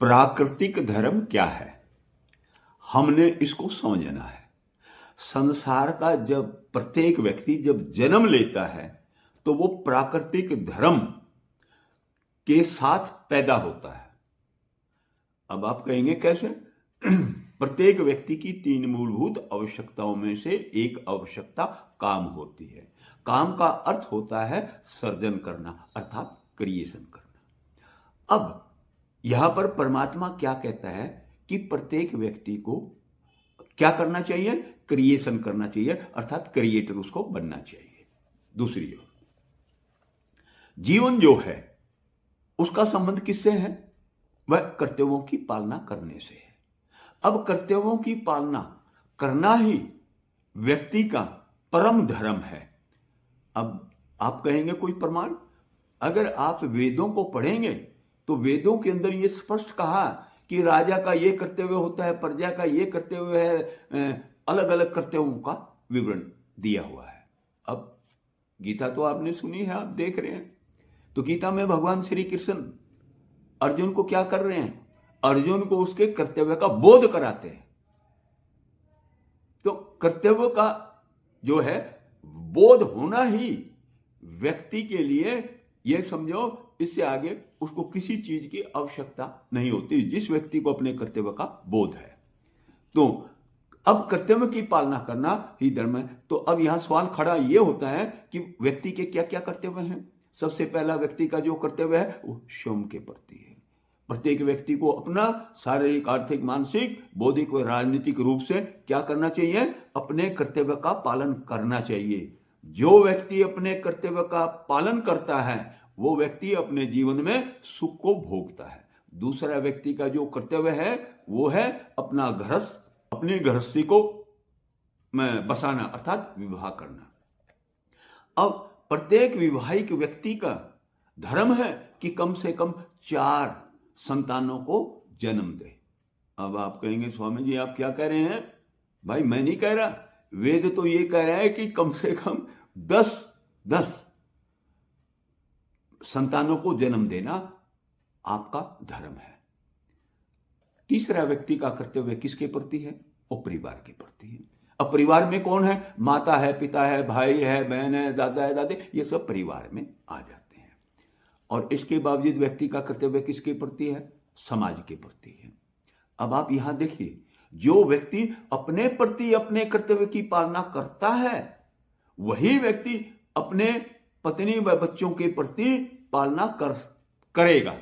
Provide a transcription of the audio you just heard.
प्राकृतिक धर्म क्या है, हमने इसको समझना है। संसार का जब प्रत्येक व्यक्ति जब जन्म लेता है तो वो प्राकृतिक धर्म के साथ पैदा होता है। अब आप कहेंगे कैसे? प्रत्येक व्यक्ति की 3 मूलभूत आवश्यकताओं में से एक आवश्यकता काम होती है। काम का अर्थ होता है सर्जन करना, अर्थात क्रिएशन करना। अब यहां पर परमात्मा क्या कहता है कि प्रत्येक व्यक्ति को क्या करना चाहिए? क्रिएशन करना चाहिए, अर्थात क्रिएटर उसको बनना चाहिए। दूसरी ओर जीवन जो है उसका संबंध किससे है? वह कर्तव्यों की पालना करने से है। अब कर्तव्यों की पालना करना ही व्यक्ति का परम धर्म है। अब आप कहेंगे कोई प्रमाण? अगर आप वेदों को पढ़ेंगे तो वेदों के अंदर यह स्पष्ट कहा कि राजा का ये कर्तव्य होता है, प्रजा का ये कर्तव्य है, अलग अलग कर्तव्यों का विवरण दिया हुआ है। अब गीता तो आपने सुनी है, आप देख रहे हैं। तो गीता में भगवान श्री कृष्ण अर्जुन को क्या कर रहे हैं? अर्जुन को उसके कर्तव्य का बोध कराते हैं। तो कर्तव्य का जो है बोध होना ही व्यक्ति के लिए, यह समझो, इससे आगे उसको किसी चीज की आवश्यकता नहीं होती, जिस व्यक्ति को अपने कर्तव्य का बोध है। तो अब कर्तव्य की पालना करना ही धर्म है। तो अब यहां सवाल खड़ा यह होता है कि व्यक्ति के क्या क्या कर्तव्य हैं। सबसे पहला व्यक्ति का जो कर्तव्य है वो स्वयं के प्रति है। प्रत्येक व्यक्ति को अपना शारीरिक, आर्थिक, मानसिक, बौद्धिक व राजनीतिक रूप से क्या करना चाहिए? अपने कर्तव्य का पालन करना चाहिए। जो व्यक्ति अपने कर्तव्य का पालन करता है वो व्यक्ति अपने जीवन में सुख को भोगता है। दूसरा व्यक्ति का जो कर्तव्य है वो है अपनी गृहस्थी को बसाना, अर्थात विवाह करना। अब प्रत्येक विवाहिक व्यक्ति का धर्म है कि कम से कम 4 संतानों को जन्म दे। अब आप कहेंगे स्वामी जी आप क्या कह रहे हैं? भाई मैं नहीं कह रहा, वेद तो ये कह रहा है कि कम से कम 10 संतानों को जन्म देना आपका धर्म है। तीसरा व्यक्ति का कर्तव्य किसके प्रति है? वो परिवार के प्रति है। अब परिवार में कौन है? माता है, पिता है, भाई है, बहन है, दादा है, दादी, ये सब परिवार में आ जाते हैं। और इसके बावजूद व्यक्ति का कर्तव्य किसके प्रति है? समाज के प्रति है। अब आप यहां देखिए, जो व्यक्ति अपने प्रति अपने कर्तव्य की पालना करता है वही व्यक्ति अपने पत्नी व बच्चों के प्रति पालना करेगा।